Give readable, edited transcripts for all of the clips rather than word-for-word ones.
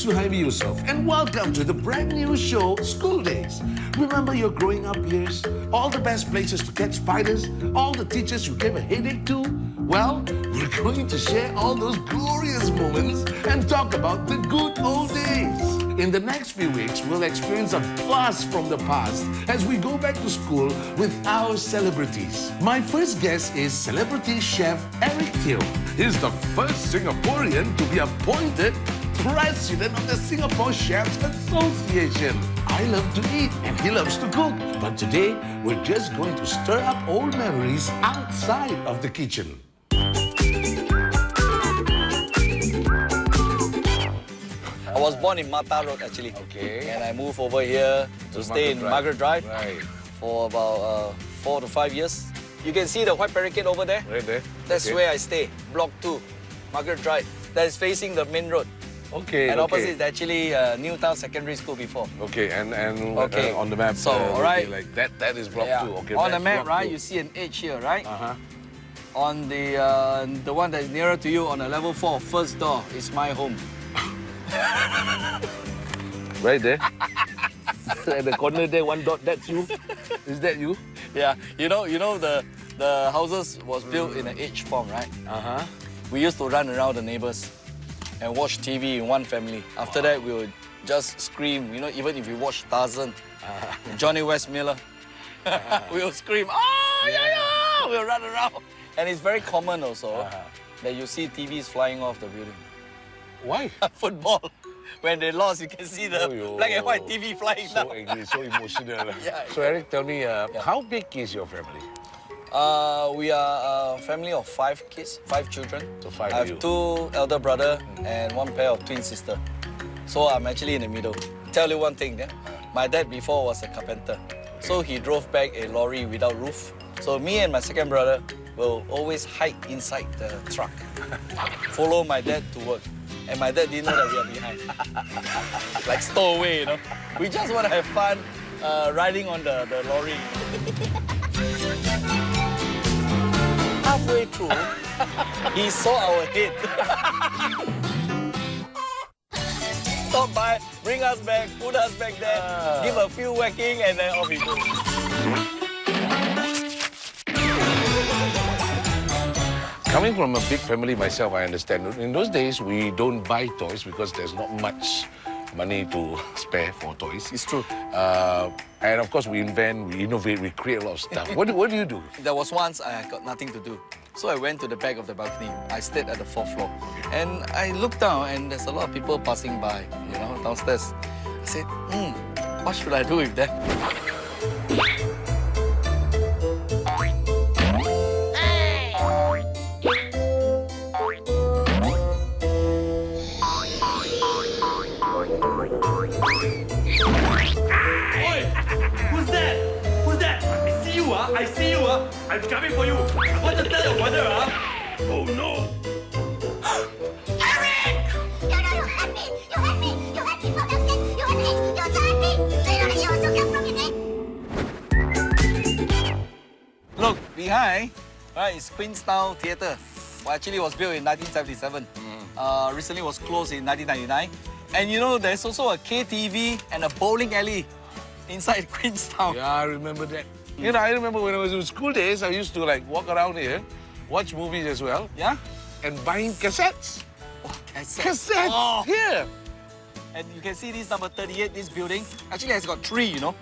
Suhaimi Yusof and welcome to the brand new show, School Days. Remember your growing up years? All the best places to catch spiders? All the teachers you gave a headache to? Well, we're going to share all those glorious moments and talk about the good old days. In the next few weeks, we'll experience a blast from the past as we go back to school with our celebrities. My first guest is celebrity chef Eric Teo. He's the first Singaporean to be appointed president of the Singapore Chefs Association. I love to eat and he loves to cook. But today, we're just going to stir up old memories outside of the kitchen. I was born in Mata Road actually. Okay. And I moved over here to stay in Margaret Drive for about 4 to 5 years. You can see the white barricade over there. Right there. That's where I stay. Block 2, Margaret Drive. That is facing the main road. Okay. And opposite is actually Newtown Secondary School before. Okay, and on the map, so all right, like that is block 2. Okay. On the map, right, you see an H here, right? On the one that is nearer to you on the level 4, first door is my home. Right there. At the corner there, one dot. That's you. Is that you? Yeah. You know the houses was built in an H form, right? We used to run around the neighbors and watch TV in one family. After that, we would just scream. You know, even if we watch Tarzan, Johnny West Miller, we would scream, "Oh yeah!" We'll run around, and it's very common also that you see TVs flying off the building. Why? Football. When they lost, you can see the black and white TV flying down. So angry, so emotional. Yeah. So Eric, tell me, how big is your family? We are a family of 5 kids, 5 children. So 5 I have 2 elder brother and 1 pair of twin sister. So I'm actually in the middle. Tell you one thing, yeah? My dad before was a carpenter. So he drove back a lorry without roof. So me and my second brother will always hide inside the truck, follow my dad to work. And my dad didn't know that we are behind. Like stowaway, you know. We just want to have fun riding on the lorry. Halfway through, he saw our head. Stop by, bring us back, put us back there, give a few whacking, and then off he goes. Coming from a big family myself, I understand. In those days, we don't buy toys because there's not much money to spare for toys. It's true. And of course, we invent, we innovate, we create a lot of stuff. What do you do? There was once I got nothing to do. So I went to the back of the balcony. I stayed at the 4th floor. And I looked down and there's a lot of people passing by, you know, downstairs. I said, what should I do with them? I see you, I'm coming for you. I want to tell your mother, Oh no. Eric! You had me! You had me! You had me from downstairs! You had me! You had me! So you know that you also come from your neck? Look, behind, right, is Queenstown Theatre. Well, actually, it was built in 1977. Recently, was closed in 1999. And you know, there's also a KTV and a bowling alley inside Queenstown. Yeah, I remember that. You know, I remember when I was in school days, I used to like walk around here, watch movies as well. Yeah? And buying cassettes. Oh, cassettes. Cassettes! Here! And you can see this number 38, this building. Actually, it's got 3, you know.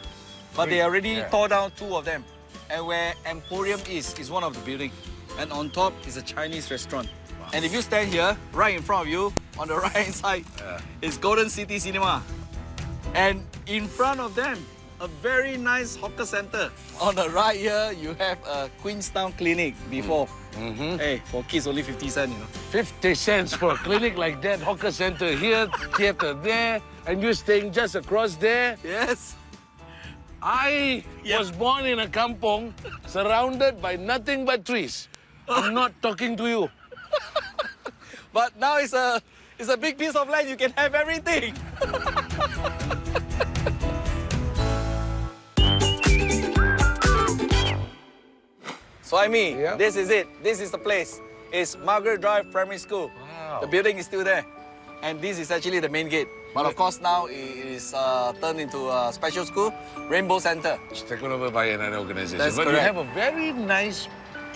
But they already tore down 2 of them. And where Emporium is one of the building. And on top is a Chinese restaurant. Wow. And if you stand here, right in front of you, on the right-hand side, is Golden City Cinema. And in front of them, a very nice hawker center. On the right here, you have a Queenstown Clinic before. Hey, for kids, only 50 cents, you know. 50 cents for a clinic like that, hawker center here, theater there, and you're staying just across there? Yes. I was born in a kampong, surrounded by nothing but trees. I'm not talking to you. But now it's a big piece of land, you can have everything. So I mean, this is it. This is the place. It's Margaret Drive Primary School. Wow. The building is still there. And this is actually the main gate. But of course now it is turned into a special school, Rainbow Center. It's taken over by another organization. That's but correct. you have a very nice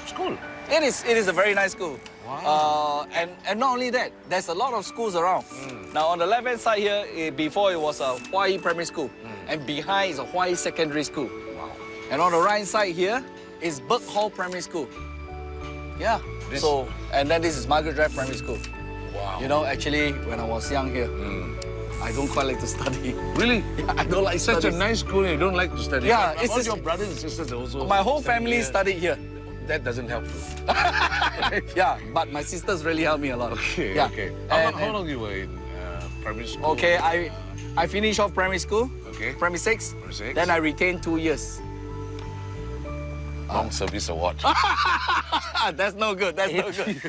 school. It is a very nice school. Wow. And not only that, there's a lot of schools around. Now on the left-hand side here, before it was a Hawaii Primary School, and behind is a Hawaii Secondary School. Wow. And on the right side here is Burke Hall Primary School. Yeah. And then this is Margaret Drive Primary School. Wow. You know, actually, when I was young here, I don't quite like to study. Really? Yeah, I don't like Such studies. a nice school and you don't like to study. Yeah, But it's all just- your brothers and sisters also. My whole study family here. studied here. That doesn't help you. Yeah, but my sisters really helped me a lot. Okay, Yeah. okay. And- How long you were in primary school? Okay, I finished off primary school, Okay. primary 6. Primary six. Then I retained 2 years. Long service award. That's no good, that's no good.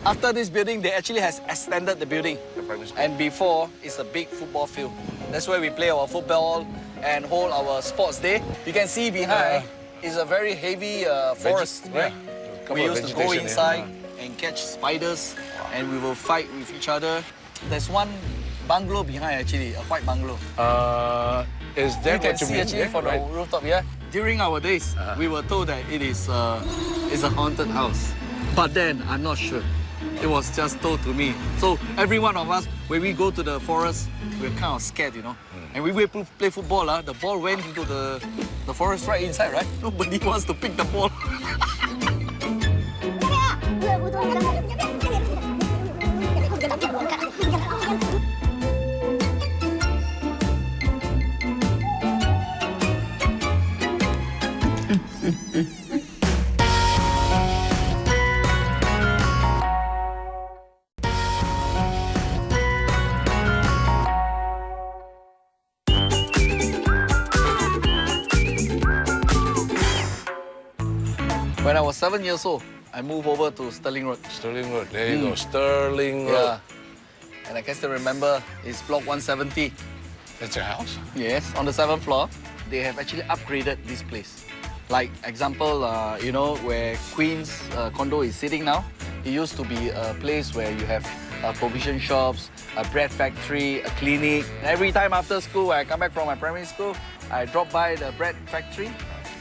After this building, they actually has extended the building. The primary school. And before, it's a big football field. That's where we play our football and hold our sports day. You can see behind is a very heavy forest, yeah. right? Couple We of used to go vegetation, inside and catch spiders, and we will fight with each other. There's one bungalow behind actually, a white bungalow. Is You that can what you see mean? actually Yeah, from the right. rooftop here. During our days, we were told that it is a haunted house. But then, I'm not sure. It was just told to me. So every one of us, when we go to the forest, we're kind of scared, you know. And we play football, the ball went into the forest right inside, right? Nobody wants to pick the ball. When I was 7 years old, I moved over to Stirling Road. Stirling Road. There you go. Stirling Road. Yeah. And I can still remember it's block 170. That's your house? Yes, on the 7th floor. They have actually upgraded this place. Like, example, you know, where Queen's condo is sitting now, it used to be a place where you have provision shops, a bread factory, a clinic. Every time after school, when I come back from my primary school, I drop by the bread factory,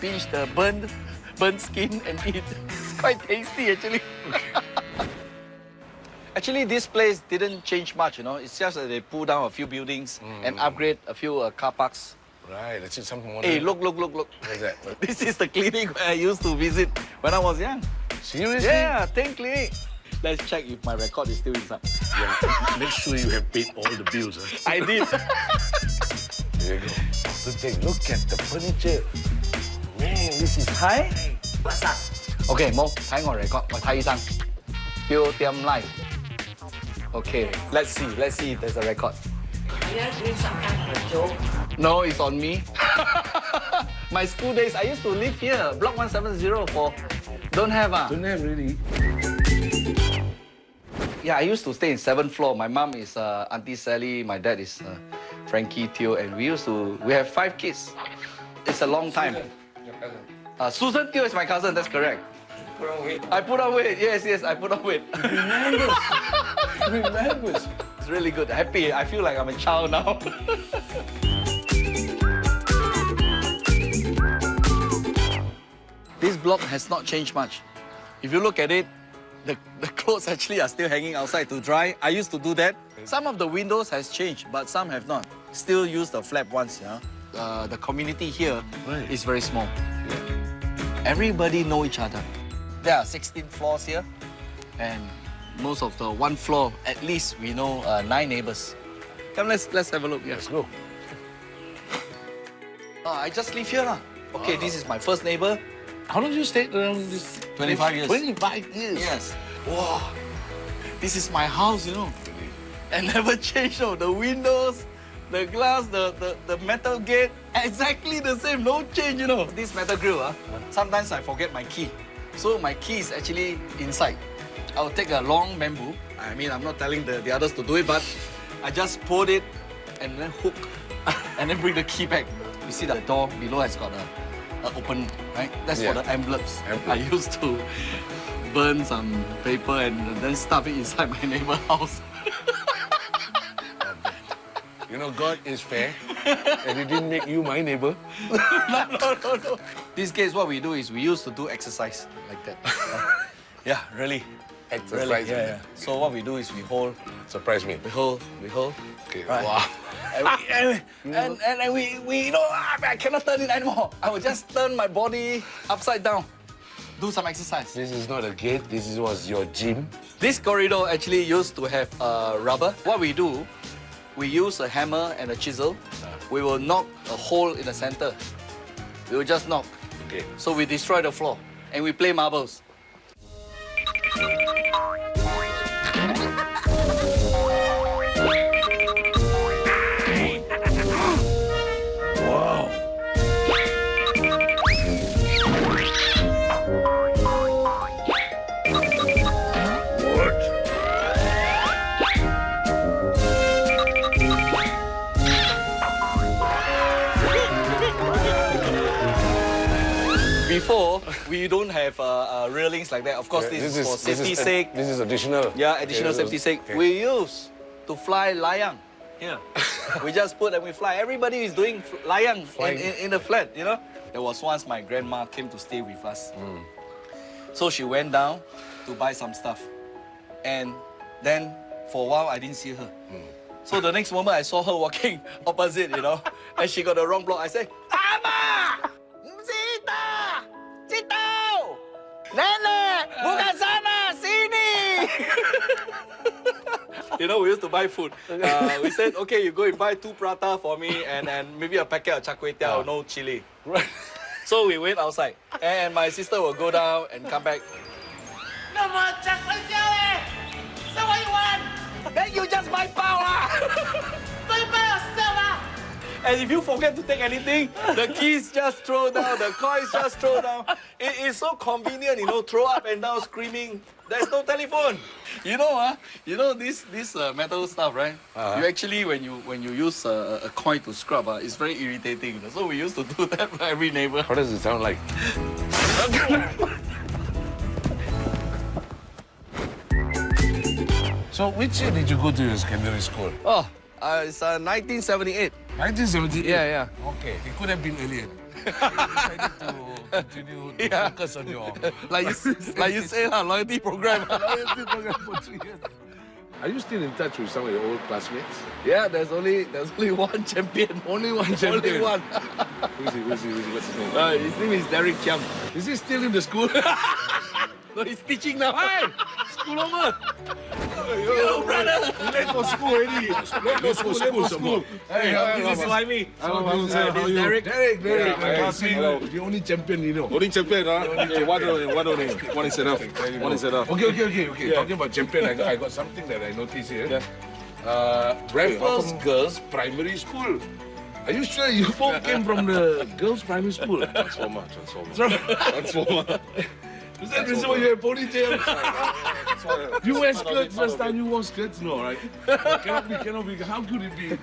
pinch the burnt skin and eat. It's quite tasty, actually. Actually, this place didn't change much, you know. It's just that they pull down a few buildings and upgrade a few car parks. Right, that's it. Something. Hey, look. What's that? This is the clinic where I used to visit when I was young. Seriously? Yeah, Tank Clinic. Let's check if my record is still inside. Yeah. Make sure you have paid all the bills. Huh? I did. There you go. So take look at the furniture. Man, this is high. Okay, Mo, 睇我 record，我睇醫生。標點 live。Okay, let's see if there's a record. No, it's on me. My school days, I used to live here, block 170 for... Don't have, Don't have really. Yeah, I used to stay in 7th floor. My mom is Auntie Sally, my dad is Frankie Teo, and we have 5 kids. It's a long time. Susan Teo is my cousin, that's correct. I put on weight, yes, I put on weight. Remembers. It's really good, happy. I feel like I'm a child now. This block has not changed much. If you look at it, the clothes actually are still hanging outside to dry. I used to do that. Some of the windows has changed, but some have not. Still use the flap ones, yeah. The community here is very small. Everybody know each other. There are 16 floors here, and most of the one floor, at least we know 9 neighbors. Come, let's have a look. Let's go. I just live here. Okay, this is my first neighbor. How long did you stay around this? 25 years. 25 years? Yes. Wow. This is my house, you know. And never changed. Oh. The windows, the glass, the metal gate, exactly the same. No change, you know. This metal grill, sometimes I forget my key. So my key is actually inside. I will take a long bamboo. I mean, I'm not telling the others to do it, but I just pull it and then hook and then bring the key back. You see the door below has got a open, right? That's for the envelopes. I used to burn some paper and then stuff it inside my neighbor's house. You know, God is fair, and He didn't make you my neighbor. No. These days, what we do is we used to do exercise like that. Yeah, really. Exercise. Really, yeah. So what we do is we hold. Surprise me. We hold. Okay. Right. Wow. And we you know, I cannot turn it anymore. I will just turn my body upside down. Do some exercise. This is not a gate. This was your gym. This corridor actually used to have rubber. What we do, we use a hammer and a chisel. We will knock a hole in the center. We will just knock. Okay. So we destroy the floor and we play marbles. Before, we don't have railings like that. Of course, this is for safety sake. This is additional. Yeah, additional safety sake. Okay. We use to fly layang. Here. We just put and we fly. Everybody is doing layang in the flat, you know. There was once my grandma came to stay with us. So she went down to buy some stuff. And then for a while, I didn't see her. So the next moment, I saw her walking opposite, you know. And she got the wrong block. I said, Ama! Sita! Sito! Nene! Bukan sana! Sini! You know, we used to buy food. We said, okay, you go and buy 2 prata for me and maybe a packet of char kway teow, no chili. Right. So we wait outside. And my sister will go down and come back. No more char kway teow eh! So what you want? Then you just buy pao lah! Buy by yourself ah! And if you forget to take anything, the keys just throw down, the coins just throw down. It is so convenient, you know, throw up and down screaming. There's no telephone. You know, this metal stuff, right? You actually, when you use a coin to scrub, it's very irritating. So we used to do that for every neighbor. What does it sound like? So, which year did you go to your secondary school? Oh, it's 1978. 1978? Yeah. Okay, it could have been earlier. You decided to continue to focus on your... Like you say, loyalty program. loyalty program for 3 years. Are you still in touch with some of your old classmates? Yeah, there's only one champion. Only one champion? Only one. Who's he? What's his name? His name is Derek Chiam. Is he still in the school? No, he's teaching now. Hey! School over! Yo, brother! Late for school already. Late for school. Hey, This is Swami. Hello, sir. How are you? Derek. Derek. Hey, Classmate. hello. The only champion you know. Only champion, huh? Okay, one only. One is enough. One is enough. Okay. Yeah. Talking about champion, I got something that I noticed here. Raffles Girls Primary School. Are you sure you both came from the girls' primary school? Transformer. Is that the reason why you have ponytail? You wear skirts first time you wore skirts? No, right? Cannot be. How could it be?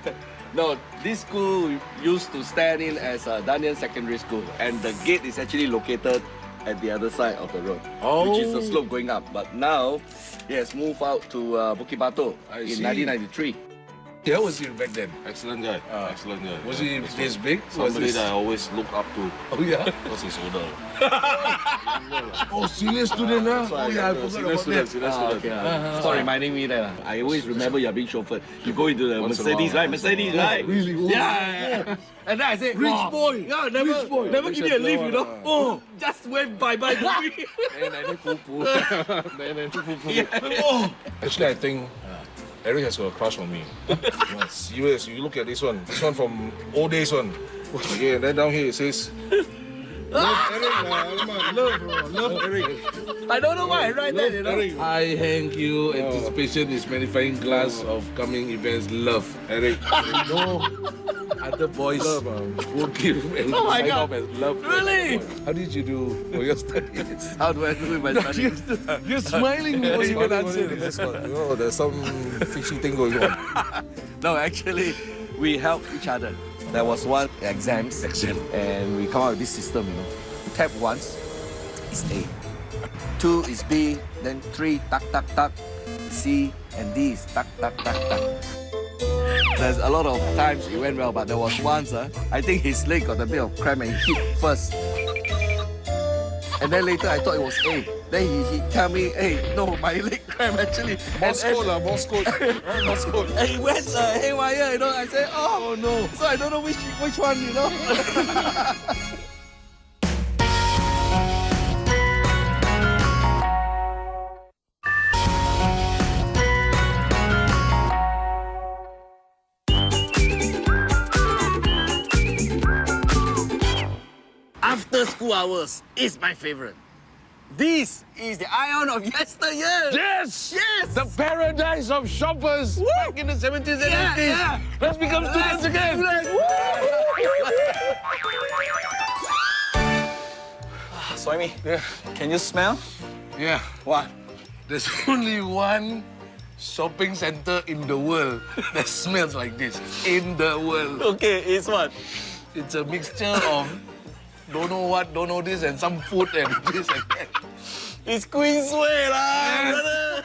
No, this school used to stand in as Daniel Secondary School, and the gate is actually located at the other side of the road, which is the slope going up. But now, it has moved out to Bukit Batok in 1993. How was he back then? Excellent guy. Excellent guy. Was he this big? Somebody that I always look up to. Oh yeah? Because he's older. Oh, senior student now? Oh yeah, I forgot about that. Senior student. Okay. Stop reminding me that. I always remember you're being chauffeured. You go into the Once in a Mercedes, while. right? Mercedes, right? Really? Oh, Yeah. And then I said, Rich wow. boy. Yeah, never give me a lift, you know. one, Oh, just went bye-bye to me. Oh. Actually, I think Eric has got a crush on me. No, serious. You look at this one. This one from old days one. Okay, and then down here it says. Love Eric, love Eric. I don't know why I write that, you know. Eric. I thank you. Anticipation is magnifying glass of coming events. Love. Eric. No other boys will give and Oh my sign God. off as love. Really? How did you do for your studies? How do I do with my studies? You're smiling before you can answer this. There's some fishy thing going on. No, actually, we help each other. There was one exam, and we come out with this system, you know. You tap once, it's A. 2 is B, then 3, tuck, tuck, tuck. C, and D is tak, tak, tak, tak. There's a lot of times it went well, but there was once, I think his leg got a bit of cramp and he hit first. And then later I thought it was A. Then he tell me, hey, no, my leg cramp actually. Moscow lah, Moscow. Moscow. And he went haywire, you know. I said, oh no. So I don't know which one, you know. After school hours is my favorite. This is the ion of yesteryear. Yes! Yes! The paradise of shoppers back in the 70s and 80s. Yeah. Let's become students again. Soimi, Yeah. can you smell? Yeah. What? There's only one shopping center in the world that smells like this. In the world. Okay, it's what? It's a mixture of don't know what, don't know this, and some food and this and that. It's Queensway lah, brother.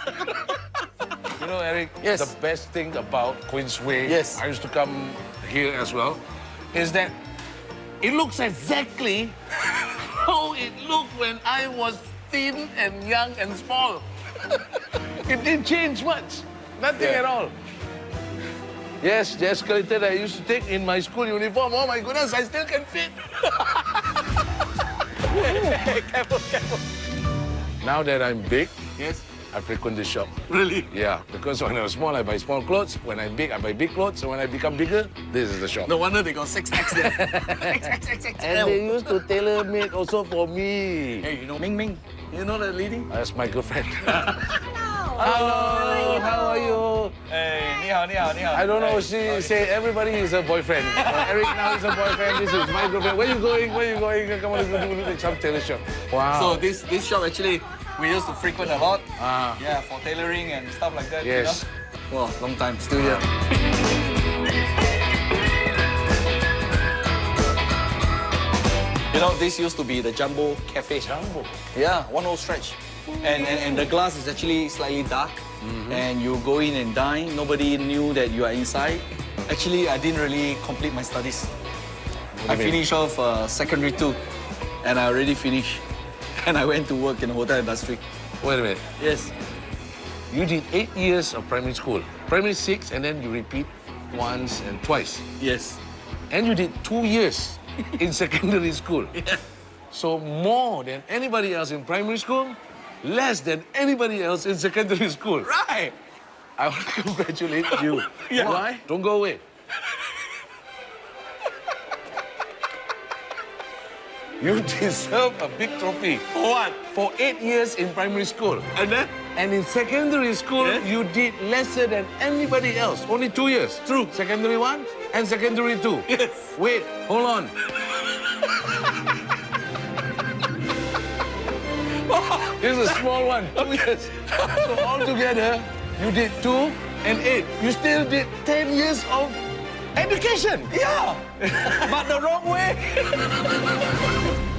You know, Eric, Yes. the best thing about Queensway, Yes. I used to come here as well, is that it looks exactly how it looked when I was thin and young and small. It didn't change much. Nothing Yeah. at all. Yes, the escalator that I used to take in my school uniform, oh my goodness, I still can fit. Careful, careful. Now that I'm big, Yes? I frequent the shop. Really? Yeah, because when I was small, I buy small clothes. When I'm big, I buy big clothes. So when I become bigger, this is the shop. No wonder they got 6X there. And they used to tailor made also for me. Hey, you know Ming Ming? You know that lady? That's my girlfriend. Hello. How are you? Hey, ni hao, ni hao, ni hao. I don't know. She say everybody is a boyfriend. Eric now is a boyfriend. This is my girlfriend. Where you going? Where you going? Come on, let's go to some tailor shop. Wow. So this shop actually we used to frequent a lot. Ah. Yeah, for tailoring and stuff like that. Yes. You know? Well, long time, still here. You know, this used to be the Jumbo Cafe. Jumbo. Yeah, one whole stretch. And the glass is actually slightly dark. And you go in and dine. Nobody knew that you are inside. Actually, I didn't really complete my studies. I do you mean? finished off secondary 2. And I already finished. And I went to work in the hotel industry. Wait a minute. Yes. You did 8 years of primary school. Primary 6, and then you repeat once and twice. Yes. And you did 2 years in secondary school. Yeah. So more than anybody else in primary school, less than anybody else in secondary school. Right. I want to congratulate you. Yeah. Why? Don't go away. You deserve a big trophy. For what? For 8 years in primary school. And then? And in secondary school, Yeah. you did lesser than anybody else. Only 2 years. True. Secondary 1 and secondary 2. Yes. Wait, hold on. This is a small one, 2 years. So altogether, you did 2 and 8. You still did 10 years of education. Yeah. But the wrong way.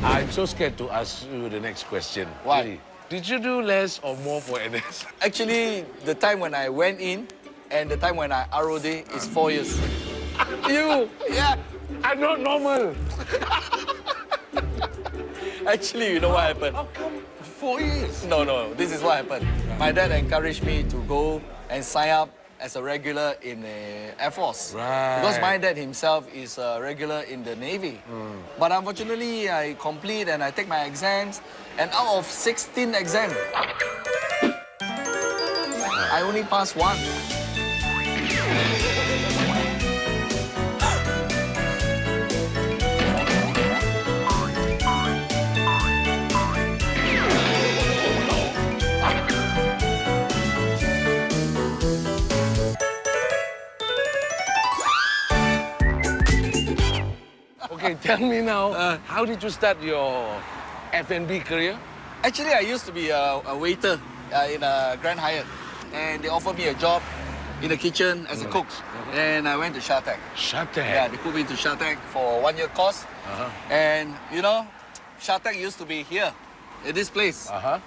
I'm so scared to ask you the next question. Why? Really. Did you do less or more for NS? Actually, the time when I went in and the time when I ROD is 4 years. You Yeah. are not normal. Actually, you know what happened? How come 4 years? No, this is what happened. My dad encouraged me to go and sign up as a regular in the Air Force. Right. Because my dad himself is a regular in the Navy. But unfortunately, I complete and I take my exams. And out of 16 exams, I only passed 1. Okay, tell me now, how did you start your F&B career? Actually, I used to be a waiter in a Grand Hyatt. And they offered me a job in the kitchen as a cook. And I went to Shatec. Shatec. Yeah, they put me to Shatec for a 1-year course. And, you know, Shatec used to be here, at this place. Right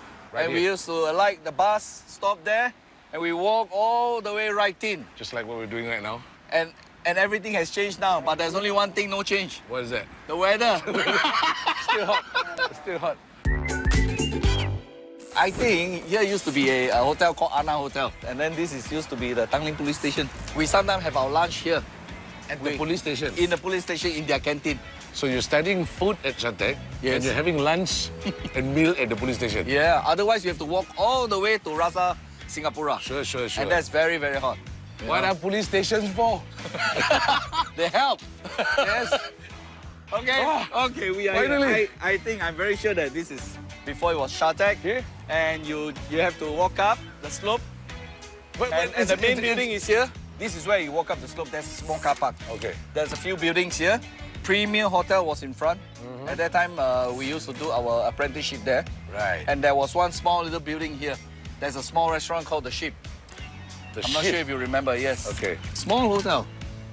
And we here. used to alight the bus, stop there, and we walk all the way right in. Just like what we're doing right now. And everything has changed now, but there's only one thing no change. What is that? The weather. Still hot. It's still hot. I think here used to be a hotel called Anna Hotel. And then this is used to be the Tanglin Police Station. We sometimes have our lunch here. At the police station? In the police station, in their canteen. So you're studying food at Shatec, Yes. and you're having lunch and meal at the police station? Yeah, otherwise you have to walk all the way to Rasa, Singapura. Sure. And that's very, very hot. What are police stations for? They help. Yes. Okay. Oh, Okay, we are finally. here. I think I'm very sure that this is before it was Shatec. Yeah. And you have to walk up the slope. But And the main building is here. This is where you walk up the slope. There's a small car park. Okay. There's a few buildings here. Premier Hotel was in front. At that time, we used to do our apprenticeship there. Right. And there was one small little building here. There's a small restaurant called The Ship. I'm not sure if you remember, yes. Okay. Small hotel.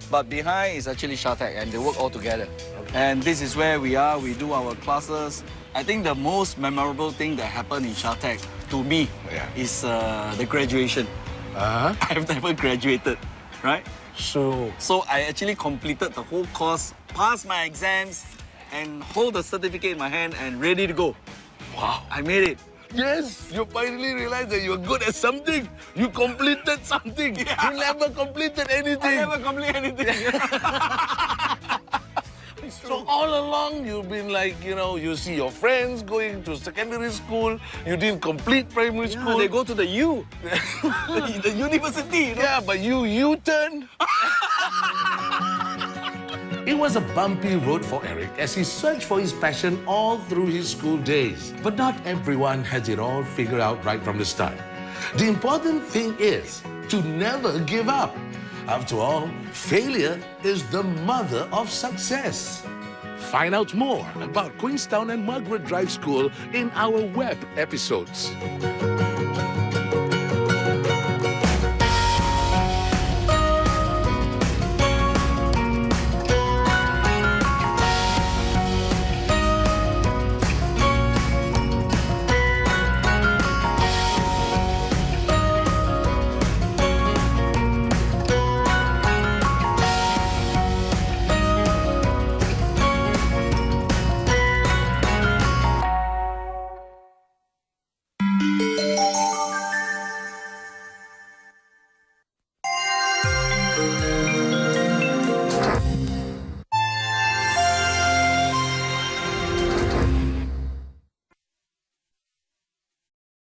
But behind is actually Shatec, and they work all together. Okay. And this is where we are. We do our classes. I think the most memorable thing that happened in Shatec, to me, is the graduation. I've never graduated, right? So I actually completed the whole course, passed my exams, and hold the certificate in my hand and ready to go. wow. I made it. Yes, you finally realized that you're good at something. You completed something. Yeah. You never completed anything. I never completed anything. So all along, you've been like, you see your friends going to secondary school. You didn't complete primary school. They go to the U, the university. Yeah, but you U-turn. It was a bumpy road for Eric as he searched for his passion all through his school days. But not everyone has it all figured out right from the start. The important thing is to never give up. After all, failure is the mother of success. Find out more about Queenstown and Margaret Drive School in our web episodes.